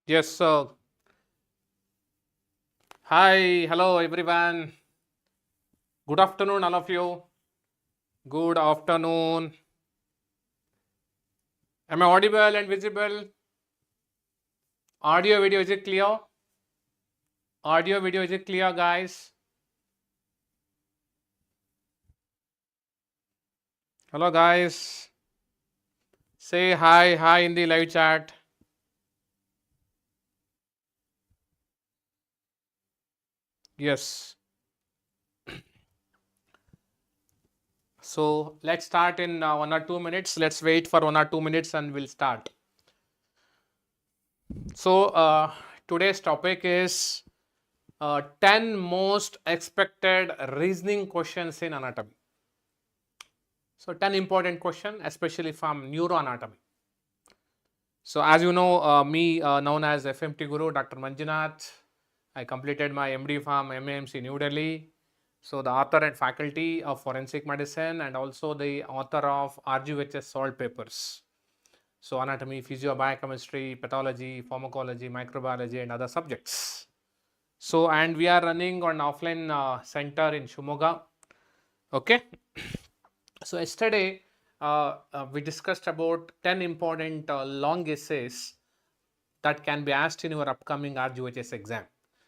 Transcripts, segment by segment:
Yes, sir. Hi, hello everyone. Good afternoon, all of you. Good afternoon. Am I audible and visible? Audio, video, is it clear? Audio, video, is it clear, guys? Hello, guys. Say hi, hi in the live chat. Yes. So let's start in 1 or 2 minutes. Let's wait for 1 or 2 minutes and we'll start. So today's topic is 10 most expected reasoning questions in anatomy. So 10 important questions, especially from neuroanatomy. So as you know, me known as FMT Guru, Dr. Manjunath. I completed my MD from MAMC New Delhi. So the author and faculty of forensic medicine and also the author of RGUHS salt papers. So anatomy, physiobiochemistry, pathology, pharmacology, microbiology and other subjects. So and we are running on offline center in Shivamogga. Okay. So yesterday we discussed about 10 important long essays that can be asked in your upcoming RGUHS exam.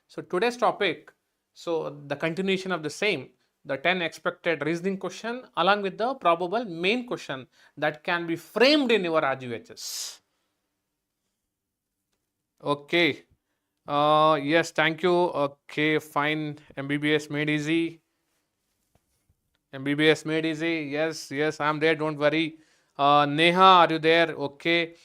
So today's topic, so the continuation of the same, the 10 expected reasoning question along with the probable main question that can be framed in your RGUHS. Okay. Yes, thank you. Okay, fine. MBBS made easy. MBBS made easy. Yes, yes, I'm there. Don't worry. Neha, are you there? Okay.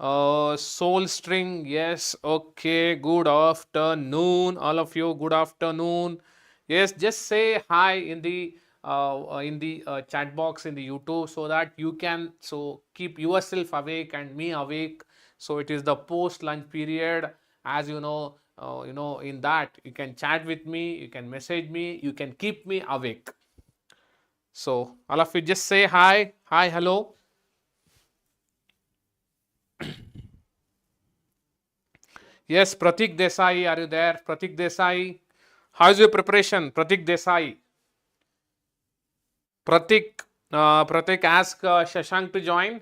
Soul string. Yes. Okay. Good afternoon, all of you. Good afternoon. Yes, just say hi in the chat box in the YouTube so that you can keep yourself awake and me awake. So it is the post lunch period. As in that you can chat with me, you can message me, you can keep me awake. So all of you just say hi, hi, hello. Yes, Pratik Desai, are you there? Pratik Desai, how's your preparation? Pratik Desai. Pratik ask Shashank to join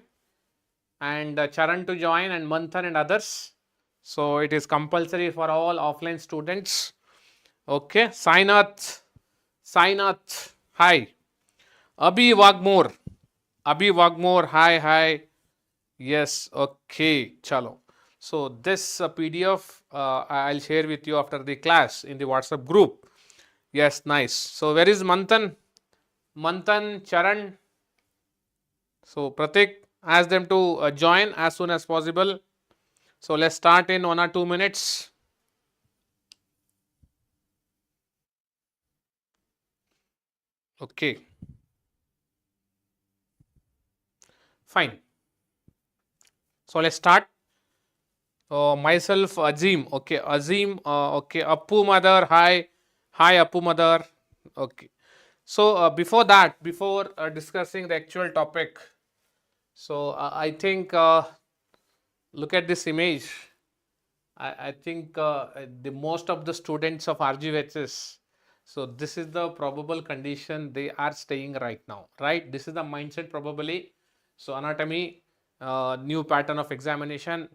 and Charan to join and Manthan and others. So it is compulsory for all offline students. Okay, Sainath, hi. Abhi Wagmore, hi, hi. Yes, okay, chalo. So this PDF I'll share with you after the class in the WhatsApp group. Yes, nice. So where is Manthan? Manthan, Charan. So Pratik, ask them to join as soon as possible. So let's start in 1 or 2 minutes. Okay, fine. So let's start. Myself, Azim. Okay, Azim. Okay, Appu Mother. Hi, hi, Appu Mother. Okay. So before that, before discussing the actual topic, so I think look at this image. I think the most of the students of RGUHS, so this is the probable condition they are staying right now, right? This is the mindset probably. So anatomy, new pattern of examination,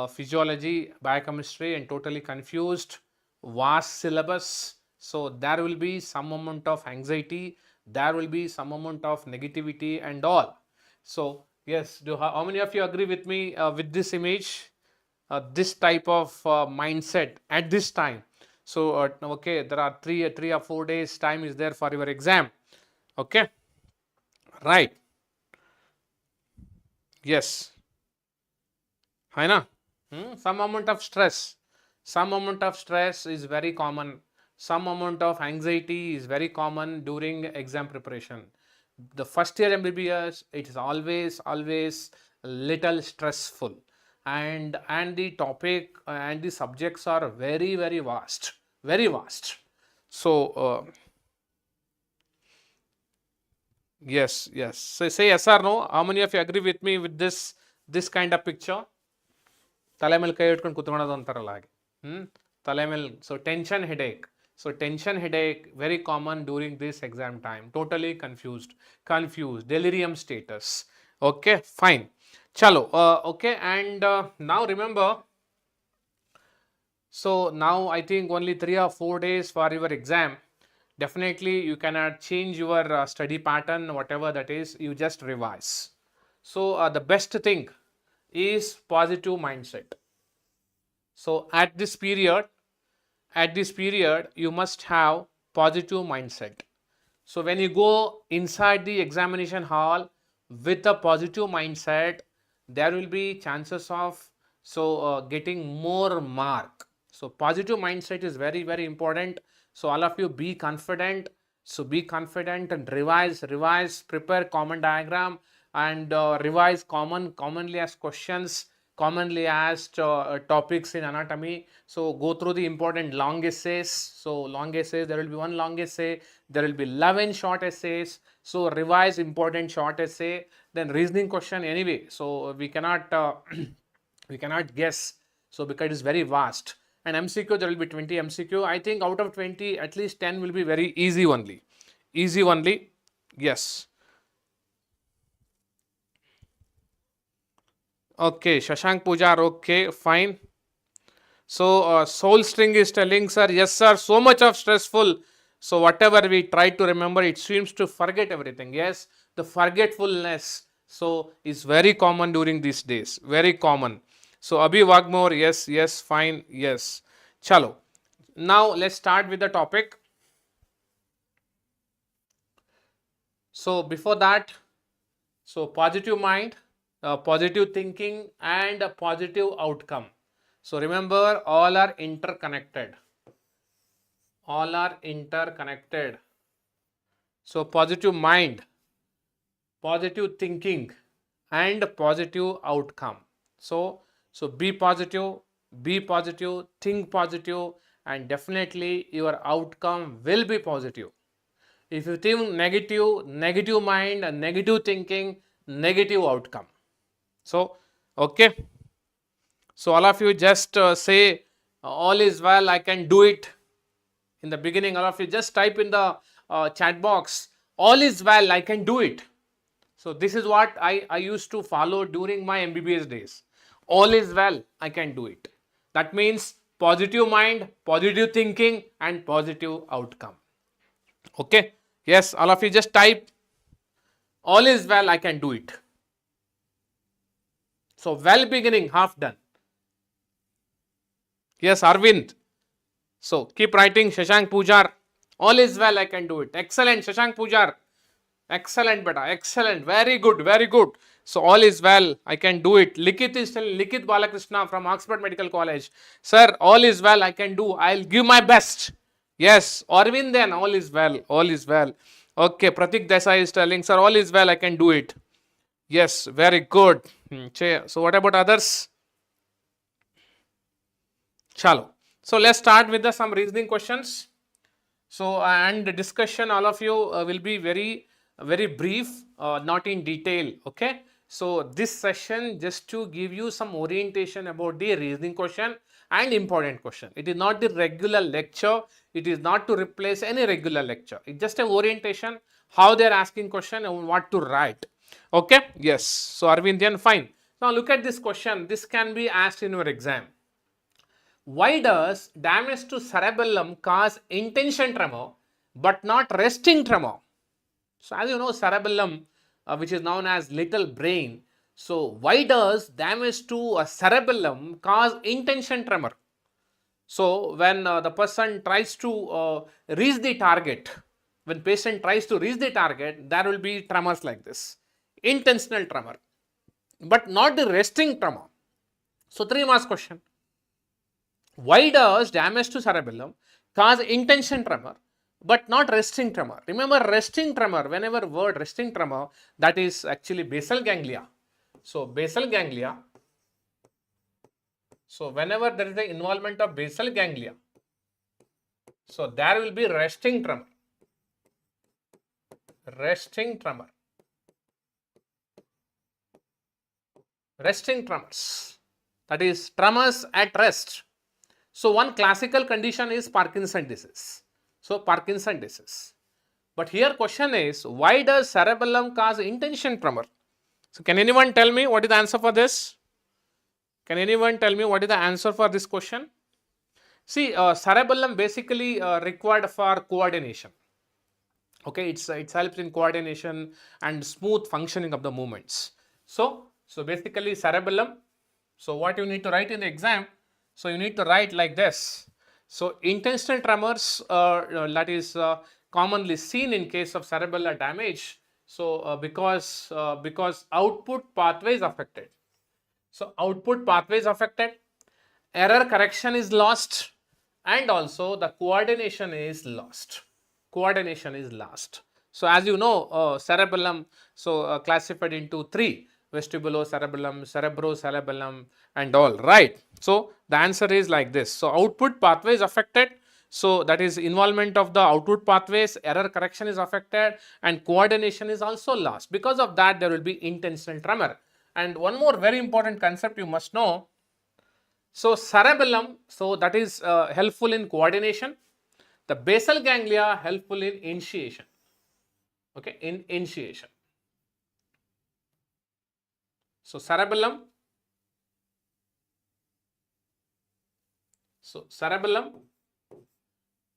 physiology, biochemistry, and totally confused, vast syllabus. So there will be some amount of anxiety, there will be some amount of negativity and all. So yes, how many of you agree with me with this image? This type of mindset at this time. So okay, there are 3 or 4 days time is there for your exam. Okay, right? Yes, hai na? Some amount of stress, some amount of stress is very common. Some amount of anxiety is very common during exam preparation. The first year MBBS, it is always little stressful, and the topic and the subjects are very vast, very vast. So yes, yes. So say yes or no. How many of you agree with me with this kind of picture? ತಲೆ ಮೇಲೆ ಕೈ ಇಟ್ಕೊಂಡು ಕುತ್ಕೊಳ್ಳೋದು ಅಂತಾರಲ್ಲ ಹಾಗೆ. ತಲೆ ಮೇಲೆ. So tension headache. So tension headache, very common during this exam time. Totally confused, delirium status. Okay, fine. Chalo. Okay, and now remember. So now I think only 3 or 4 days for your exam. Definitely you cannot change your study pattern, whatever that is. You just revise. So the best thing is positive mindset. So at this period you must have positive mindset. So when you go inside the examination hall with a positive mindset, there will be chances of getting more mark. So positive mindset is very, very important. So all of you be confident. So be confident and revise, prepare common diagram and revise commonly asked questions, commonly asked topics in anatomy. So go through the important long essays. So long essays, there will be one long essay, there will be 11 short essays. So revise important short essay. Then reasoning question anyway, so we cannot we cannot guess, so because it is very vast. And MCQ, there will be 20 MCQ. I think out of 20 at least 10 will be very easy only. Yes. Okay, Shashank Pujar, okay, fine. So Soul String is telling, sir, yes sir, so much of stressful. So whatever we try to remember, it seems to forget everything. Yes, the forgetfulness is very common during these days, very common. So Abhi Wagmore, yes, fine, yes. Chalo. Now let's start with the topic. So before that, so positive mind, positive thinking and a positive outcome. So remember, all are interconnected. So positive mind, positive thinking and positive outcome. So be positive, think positive, and definitely your outcome will be positive. If you think negative mind and negative thinking, negative outcome. So okay, so all of you just say all is well, I can do it. In the beginning, all of you just type in the chat box, all is well, I can do it. So this is what I used to follow during my MBBS days. All is well, I can do it. That means positive mind, positive thinking and positive outcome. Okay, yes, all of you just type all is well, I can do it. So well beginning, half done. Yes, Arvind. So keep writing. Shashank Pujar, all is well, I can do it. Excellent, Shashank Pujar. Excellent, beta. Excellent. Very good. So all is well, I can do it. Likit is telling, Likit Balakrishna from Oxford Medical College. Sir, all is well, I can do. I'll give my best. Yes, Arvind, then all is well. Okay, Pratik Desai is telling, sir, all is well, I can do it. Yes, very good. So what about others? Chalo. So let's start with some reasoning questions. So and the discussion, all of you will be very brief, not in detail. Okay, so this session just to give you some orientation about the reasoning question and important question. It is not the regular lecture, it is not to replace any regular lecture. It's just an orientation, how they are asking question and what to write. Okay, yes. So Arvindian, fine. Now look at this question. This can be asked in your exam. Why does damage to cerebellum cause intention tremor but not resting tremor? So as you know, cerebellum, which is known as little brain. So why does damage to a cerebellum cause intention tremor? So when the person tries to reach the target, when patient tries to reach the target, there will be tremors like this, intentional tremor, but not the resting tremor. So 3 marks question. Why does damage to cerebellum cause intention tremor but not resting tremor? Remember, resting tremor, whenever word resting tremor, that is actually basal ganglia. So basal ganglia. So whenever there is the involvement of basal ganglia, so there will be resting tremor. Resting tremors. that is tremors at rest. So one classical condition is Parkinson disease. So Parkinson disease. But here question is, why does cerebellum cause intention tremor? So can anyone tell me what is the answer for this? Can anyone tell me what is the answer for this question? See, cerebellum basically required for coordination. Okay, it helps in coordination and smooth functioning of the movements. So basically cerebellum. So what you need to write in the exam? So you need to write like this. So intentional tremors that is commonly seen in case of cerebellar damage. So because output pathway is affected. So output pathway is affected, error correction is lost, and also the coordination is lost. Coordination is lost. So as you know, cerebellum classified into three: vestibulocerebellum, cerebrocerebellum, and all, right? So the answer is like this. So output pathway is affected. So that is involvement of the output pathways, error correction is affected, and coordination is also lost. Because of that, there will be intentional tremor. And one more very important concept you must know. So cerebellum, so that is helpful in coordination. The basal ganglia helpful in initiation. Okay, in initiation. So cerebellum. So cerebellum,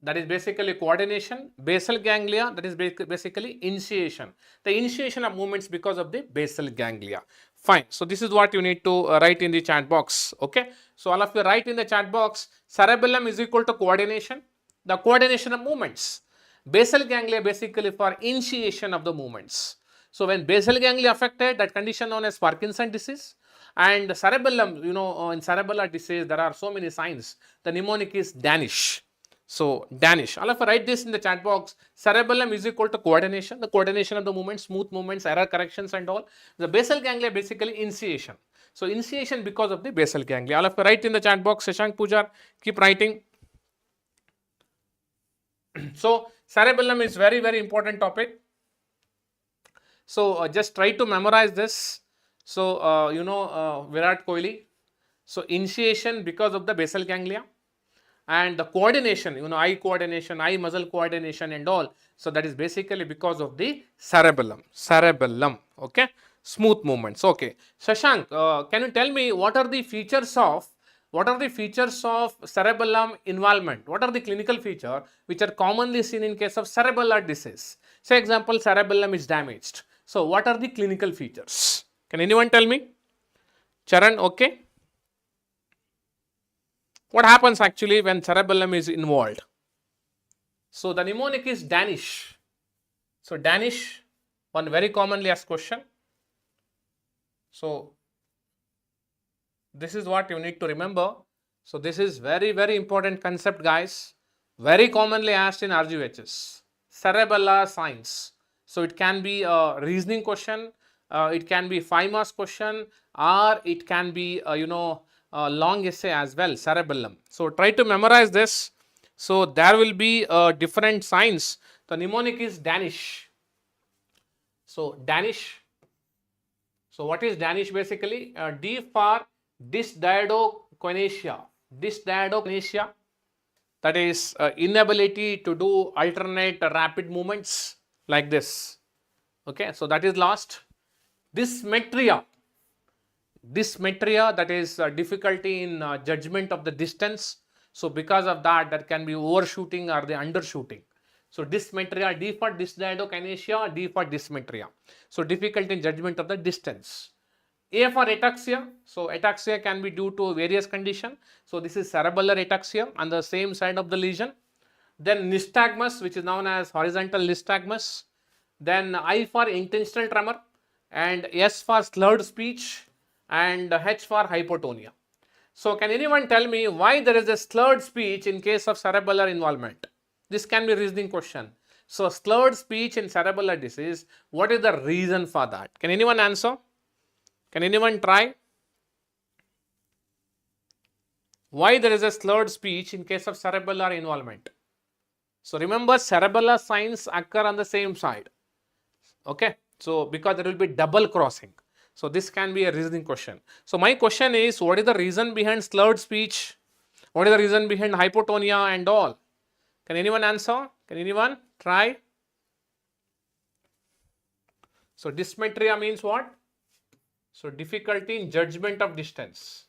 that is basically coordination. Basal ganglia, that is basically initiation. The initiation of movements because of the basal ganglia. Fine. So this is what you need to write in the chat box. Okay. So all of you write in the chat box, cerebellum is equal to coordination, the coordination of movements. Basal ganglia basically for initiation of the movements. So when basal ganglia affected, that condition known as Parkinson disease. And cerebellum, you know, in cerebellar disease, there are so many signs. The mnemonic is Danish. So Danish. All of you write this in the chat box. Cerebellum is equal to coordination, the coordination of the movements, smooth movements, error corrections and all. The basal ganglia basically initiation. So initiation because of the basal ganglia. All of you write in the chat box. Shashank Pujar, keep writing. So cerebellum is very, very important topic. So just try to memorize this. So you know Virat Kohli. So initiation because of the basal ganglia. And the coordination, you know, eye coordination, eye muscle coordination and all. So that is basically because of the cerebellum. Cerebellum. Okay. Smooth movements. Okay. Shashank, can you tell me what are the features of cerebellum involvement? What are the clinical features which are commonly seen in case of cerebellar disease? Say example, cerebellum is damaged. So what are the clinical features? Can anyone tell me? Charan, okay. What happens actually when cerebellum is involved? So the mnemonic is Danish. So Danish, one very commonly asked question. So this is what you need to remember. So this is very, very important concept, guys. Very commonly asked in RGUHS. Cerebellar signs. So it can be a reasoning question, it can be 5 marks question, or it can be you know, long essay as well, cerebellum. So try to memorize this. So there will be different signs. The mnemonic is Danish. So Danish. So what is Danish basically? D for dysdiadokinesia. Dysdiadokinesia, that is inability to do alternate rapid movements like this. Okay, so that is lost. Dysmetria. Dysmetria, that is difficulty in judgment of the distance. So because of that, there can be overshooting or the undershooting. So dysmetria, D for dysdiadokinesia, D for dysmetria. So difficulty in judgment of the distance. A for ataxia. So ataxia can be due to various conditions. So this is cerebellar ataxia on the same side of the lesion. Then nystagmus, which is known as horizontal nystagmus. Then I for intentional tremor, and S for slurred speech, and H for hypotonia. So can anyone tell me why there is a slurred speech in case of cerebellar involvement? This can be a reasoning question. So slurred speech in cerebellar disease, what is the reason for that? Can anyone answer? Can anyone try? Why there is a slurred speech in case of cerebellar involvement? So remember, cerebellar signs occur on the same side. Okay. So because there will be double crossing. So this can be a reasoning question. So my question is, what is the reason behind slurred speech? What is the reason behind hypotonia and all? Can anyone answer? Can anyone try? So dysmetria means what? So difficulty in judgment of distance.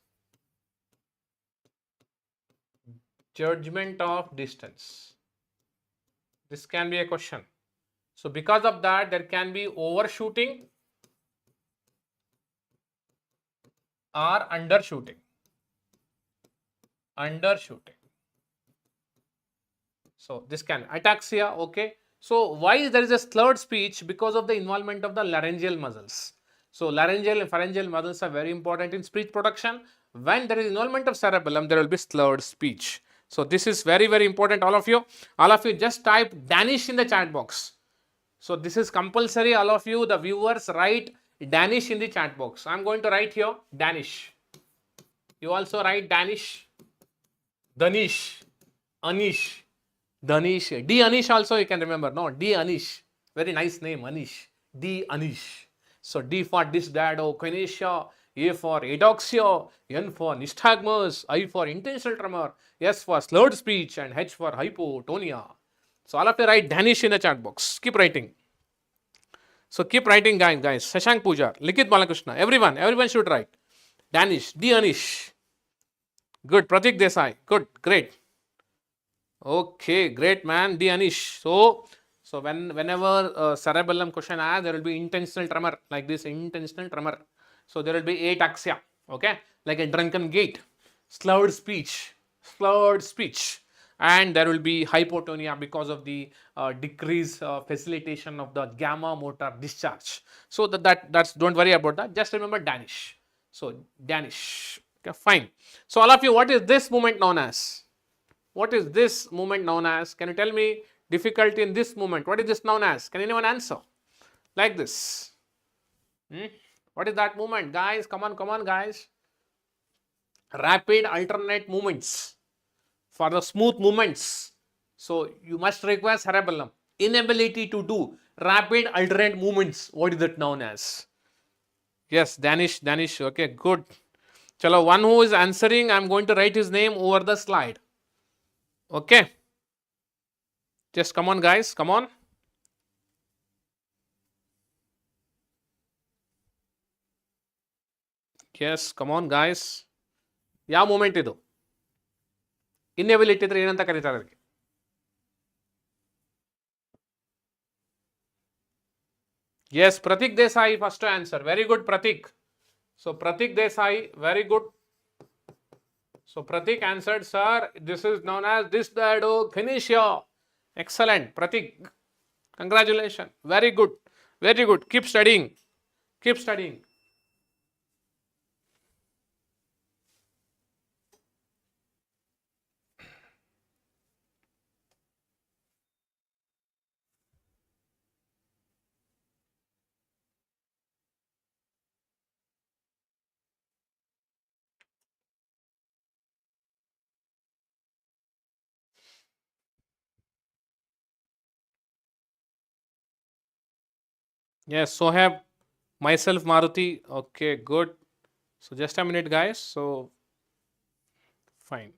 Judgment of distance. This can be a question. So because of that, there can be overshooting or undershooting. Undershooting. So this can ataxia, okay. So why there is a slurred speech? Because of the involvement of the laryngeal muscles. So laryngeal and pharyngeal muscles are very important in speech production. When there is involvement of cerebellum, there will be slurred speech. So this is very, very important, all of you. All of you just type Danish in the chat box. So this is compulsory, all of you, the viewers, write Danish in the chat box. I am going to write here Danish. You also write Danish. Danish. Anish. Danish. D. Anish also you can remember. No, D. Anish. Very nice name, Anish. D. Anish. So D for dysdiadokinesia, A for adoxia, N for nystagmus, I for intentional tremor, S for slurred speech, and H for hypotonia. So all of you write Danish in the chat box. Keep writing. So keep writing, guys. Shashank Pujar, Likit Balakrishna, everyone should write. Danish, D. Anish. Good. Pratik Desai. Good. Great. Okay, great man, D. Anish. So whenever cerebellum question asks, there will be intentional tremor, like this intentional tremor. So there will be ataxia, okay, like a drunken gait, slurred speech, and there will be hypotonia because of the decreased facilitation of the gamma motor discharge. So that's don't worry about that. Just remember Danish. So Danish. Okay, fine. So all of you, what is this movement known as? What is this movement known as? Can you tell me difficulty in this movement? What is this known as? Can anyone answer? Like this. What is that movement? Guys, come on, guys. Rapid alternate movements. For the smooth movements. So you must require cerebellum. Inability to do rapid alternate movements. What is that known as? Yes, Danish. Okay, good. Chalo, one who is answering, I am going to write his name over the slide. Okay. Just come on, guys. Come on. Yes, come on, guys. ಯಾವ moment ಇದು? ಇನ್ನೆಬಿಲಿಟಿ ಇದ್ರೆ ಏನಂತ ಕರೀತಾರೆ ಅದಕ್ಕೆ? Yes, Pratik Desai first to answer. Very good, Pratik. So Pratik Desai, very good. So Pratik answered, sir, this is known as dysdiadokinesia. Excellent, Pratik. Congratulations. Very good. Very good. Keep studying. Keep studying. Yes, so have myself, Maruti. Okay, good. So just a minute, guys. So fine.